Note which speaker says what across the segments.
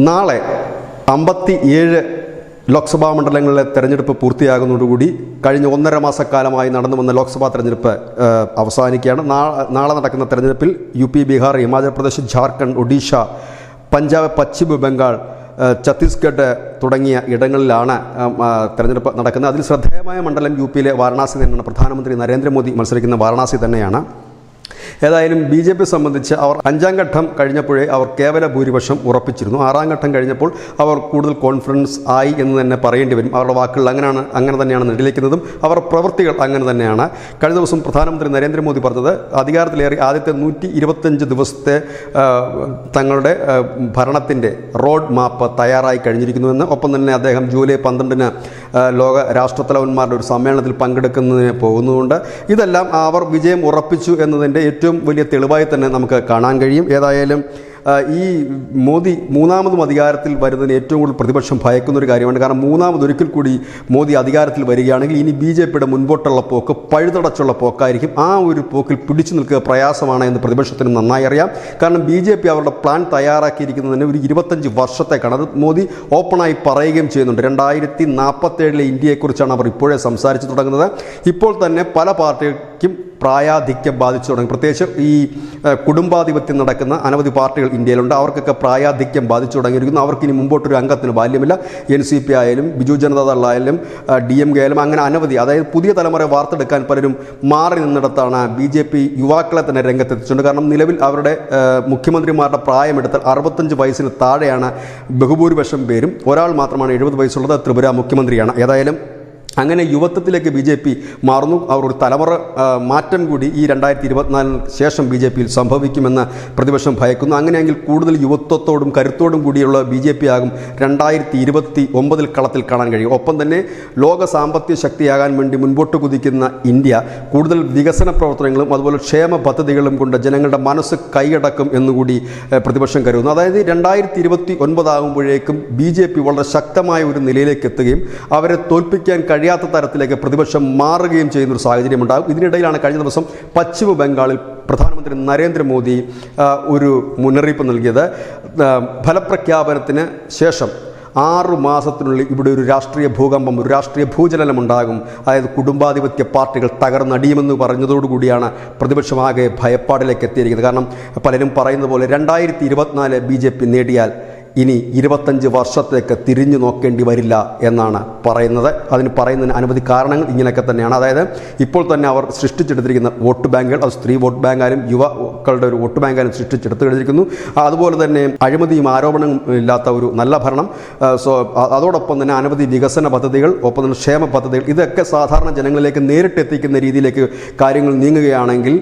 Speaker 1: നാളെ 57 ലോക്സഭാ മണ്ഡലങ്ങളിലെ തെരഞ്ഞെടുപ്പ് പൂർത്തിയാകുന്നതോടുകൂടി കഴിഞ്ഞ 1.5 മാസക്കാലമായി നടന്നു വന്ന ലോക്സഭാ തെരഞ്ഞെടുപ്പ് അവസാനിക്കുകയാണ്. നാളെ നടക്കുന്ന തെരഞ്ഞെടുപ്പിൽ UP, ബീഹാർ, ഹിമാചൽ പ്രദേശ്, ജാർഖണ്ഡ്, ഒഡീഷ, പഞ്ചാബ്, പശ്ചിമ ബംഗാൾ, ഛത്തീസ്ഗഡ് തുടങ്ങിയ ഇടങ്ങളിലാണ് തെരഞ്ഞെടുപ്പ് നടക്കുന്നത്. അതിൽ ശ്രദ്ധേയമായ മണ്ഡലം UPയിലെ വാരണാസി തന്നെയാണ്. പ്രധാനമന്ത്രി നരേന്ദ്രമോദി മത്സരിക്കുന്ന വാരണാസി തന്നെയാണ്. ഏതായാലും BJP സംബന്ധിച്ച് അവർ 5ാം ഘട്ടം കഴിഞ്ഞപ്പോഴേ അവർ കേവല ഭൂരിപക്ഷം ഉറപ്പിച്ചിരുന്നു. 6ാം ഘട്ടം കഴിഞ്ഞപ്പോൾ അവർ കൂടുതൽ കോൺഫിഡൻസ് ആയി എന്ന് തന്നെ പറയേണ്ടി വരും. അവരുടെ വാക്കുകൾ അങ്ങനെ തന്നെയാണ് നെടിലേക്കുന്നതും അവരുടെ പ്രവൃത്തികൾ അങ്ങനെ തന്നെയാണ്. കഴിഞ്ഞ ദിവസം പ്രധാനമന്ത്രി നരേന്ദ്രമോദി പറഞ്ഞത് അധികാരത്തിലേറി ആദ്യത്തെ 125 ദിവസത്തെ തങ്ങളുടെ ഭരണത്തിൻ്റെ റോഡ് മാപ്പ് തയ്യാറായി കഴിഞ്ഞിരിക്കുന്നുവെന്ന്. ഒപ്പം തന്നെ അദ്ദേഹം ജൂലൈ 12-ന് ലോക രാഷ്ട്രത്തലവന്മാരുടെ ഒരു സമ്മേളനത്തിൽ പങ്കെടുക്കുന്നതിന് പോകുന്നതുകൊണ്ട് ഇതെല്ലാം അവർ വിജയം ഉറപ്പിച്ചു എന്നതിൻ്റെ ഏറ്റവും വലിയ തെളിവായി തന്നെ നമുക്ക് കാണാൻ കഴിയും. ഏതായാലും ഈ മോദി മൂന്നാമതും അധികാരത്തിൽ വരുന്നതിന് ഏറ്റവും കൂടുതൽ പ്രതിപക്ഷം ഭയക്കുന്നൊരു കാര്യമാണ്. കാരണം മൂന്നാമതൊരിക്കൽ കൂടി മോദി അധികാരത്തിൽ വരികയാണെങ്കിൽ ഇനി BJPയുടെ മുൻപോട്ടുള്ള പോക്ക് പഴുതടച്ചുള്ള പോക്കായിരിക്കും. ആ ഒരു പോക്കിൽ പിടിച്ചു നിൽക്കുക പ്രയാസമാണ് എന്ന് പ്രതിപക്ഷത്തിന് നന്നായി അറിയാം. കാരണം BJP അവരുടെ പ്ലാൻ തയ്യാറാക്കിയിരിക്കുന്നതിന് ഒരു 25 വർഷത്തേക്കാണ്. അത് മോദി ഓപ്പണായി പറയുകയും ചെയ്യുന്നുണ്ട്. 2047 ഇന്ത്യയെക്കുറിച്ചാണ് അവർ ഇപ്പോഴേ സംസാരിച്ചു തുടങ്ങുന്നത്. ഇപ്പോൾ തന്നെ പല പാർട്ടികൾക്കും പ്രായാധിക്യം ബാധിച്ചു തുടങ്ങി. പ്രത്യേകിച്ച് ഈ കുടുംബാധിപത്യം നടക്കുന്ന അനവധി പാർട്ടികൾ ഇന്ത്യയിലുണ്ട്. അവർക്കൊക്കെ പ്രായാധിക്യം ബാധിച്ചു തുടങ്ങിയിരിക്കുന്നു. അവർക്കിനി മുമ്പോട്ടൊരു അംഗത്തിന് ബാല്യമില്ല. NCP ആയാലും ബിജു ജനതാദൾ ആയാലും DMK ആയാലും അങ്ങനെ അനവധി, അതായത് പുതിയ തലമുറ വാർത്തെടുക്കാൻ പലരും മാറി നിന്നിടത്താണ് BJP യുവാക്കളെ തന്നെ രംഗത്തെത്തിച്ചിട്ടുണ്ട്. കാരണം നിലവിൽ അവരുടെ മുഖ്യമന്ത്രിമാരുടെ പ്രായമെടുത്താൽ 65 വയസ്സിന് താഴെയാണ് ബഹുഭൂരിപക്ഷം പേരും. ഒരാൾ മാത്രമാണ് 70 വയസ്സുള്ളത്, ത്രിപുര മുഖ്യമന്ത്രിയാണ്. ഏതായാലും അങ്ങനെ യുവത്വത്തിലേക്ക് BJP മാറുന്നു. അവർ ഒരു തലമുറ മാറ്റം കൂടി ഈ 2024 ശേഷം BJPയിൽ സംഭവിക്കുമെന്ന് പ്രതിപക്ഷം ഭയക്കുന്നു. അങ്ങനെയെങ്കിൽ കൂടുതൽ യുവത്വത്തോടും കരുത്തോടും കൂടിയുള്ള BJP ആകും 2029 കളത്തിൽ കാണാൻ കഴിയും. ഒപ്പം തന്നെ ലോക സാമ്പത്തിക ശക്തിയാകാൻ വേണ്ടി മുൻപോട്ട് കുതിക്കുന്ന ഇന്ത്യ കൂടുതൽ വികസന പ്രവർത്തനങ്ങളും അതുപോലെ ക്ഷേമ പദ്ധതികളും കൊണ്ട് ജനങ്ങളുടെ മനസ്സ് കൈയടക്കും എന്നുകൂടി പ്രതിപക്ഷം കരുതുന്നു. അതായത് 2029 ആകുമ്പോഴേക്കും BJP വളരെ ശക്തമായ ഒരു നിലയിലേക്ക് എത്തുകയും അവരെ തോൽപ്പിക്കാൻ കഴിയാത്ത തരത്തിലേക്ക് പ്രതിപക്ഷം മാറുകയും ചെയ്യുന്നൊരു സാഹചര്യം ഉണ്ടാകും. ഇതിനിടയിലാണ് കഴിഞ്ഞ ദിവസം പശ്ചിമ ബംഗാളിൽ പ്രധാനമന്ത്രി നരേന്ദ്രമോദി ഒരു മുന്നറിയിപ്പ് നൽകിയത്. ഫലപ്രഖ്യാപനത്തിന് ശേഷം 6 മാസത്തിനുള്ളിൽ ഇവിടെ ഒരു രാഷ്ട്രീയ ഭൂകമ്പം, ഒരു രാഷ്ട്രീയ ഭൂചലനം ഉണ്ടാകും. അതായത് കുടുംബാധിപത്യ പാർട്ടികൾ തകർന്നടിയുമെന്ന് പറഞ്ഞതോടുകൂടിയാണ് പ്രതിപക്ഷമാകെ ഭയപ്പാടിലേക്ക് എത്തിയിരിക്കുന്നത്. കാരണം പലരും പറയുന്നത് പോലെ 2024 BJP നേടിയാൽ ഇനി 25 വർഷത്തേക്ക് തിരിഞ്ഞു നോക്കേണ്ടി വരില്ല എന്നാണ് പറയുന്നത്. അതിന് പറയുന്നതിന് അനവധി കാരണങ്ങൾ ഇങ്ങനെയൊക്കെ തന്നെയാണ്. അതായത് ഇപ്പോൾ തന്നെ അവർ സൃഷ്ടിച്ചെടുത്തിരിക്കുന്ന വോട്ട് ബാങ്കുകൾ, അത് സ്ത്രീ വോട്ട് ബാങ്കായാലും യുവാക്കളുടെ ഒരു വോട്ട് ബാങ്കായാലും സൃഷ്ടിച്ചെടുത്തു കഴിഞ്ഞിരിക്കുന്നു. അതുപോലെ തന്നെ അഴിമതിയും ആരോപണവും ഇല്ലാത്ത ഒരു നല്ല ഭരണം, അതോടൊപ്പം തന്നെ അനവധി വികസന പദ്ധതികൾ, ഒപ്പം തന്നെ ക്ഷേമ പദ്ധതികൾ, ഇതൊക്കെ സാധാരണ ജനങ്ങളിലേക്ക് നേരിട്ട് എത്തിക്കുന്ന രീതിയിലേക്ക് കാര്യങ്ങൾ നീങ്ങുകയാണെങ്കിൽ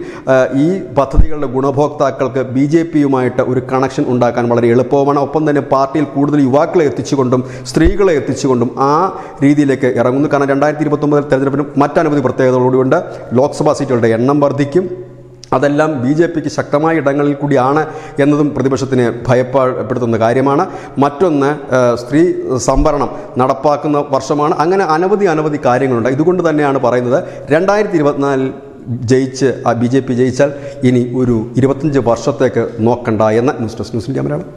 Speaker 1: ഈ പദ്ധതികളുടെ ഗുണഭോക്താക്കൾക്ക് BJPയുമായിട്ട് ഒരു കണക്ഷൻ ഉണ്ടാക്കാൻ വളരെ എളുപ്പവുമാണ്. ഒപ്പം തന്നെ പാർട്ടിയിൽ കൂടുതൽ യുവാക്കളെ എത്തിച്ചുകൊണ്ടും സ്ത്രീകളെ എത്തിച്ചുകൊണ്ടും ആ രീതിയിലേക്ക് ഇറങ്ങുന്നു. കാരണം 2029 തെരഞ്ഞെടുപ്പിന് മറ്റനവധി പ്രത്യേകതകളോടുകൊണ്ട് ലോക്സഭാ സീറ്റുകളുടെ എണ്ണം വർദ്ധിക്കും. അതെല്ലാം BJPക്ക് ശക്തമായ ഇടങ്ങളിൽ കൂടിയാണ് എന്നതും പ്രതിപക്ഷത്തിന് ഭയപ്പെടുത്തുന്ന കാര്യമാണ്. മറ്റൊന്ന്, സ്ത്രീ സംവരണം നടപ്പാക്കുന്ന വർഷമാണ്. അങ്ങനെ അനവധി കാര്യങ്ങളുണ്ട്. ഇതുകൊണ്ട് തന്നെയാണ് പറയുന്നത് 2024 BJP ജയിച്ചാൽ ഇനി ഒരു 25 വർഷത്തേക്ക് നോക്കണ്ട എന്ന. News desk news India Malayalam.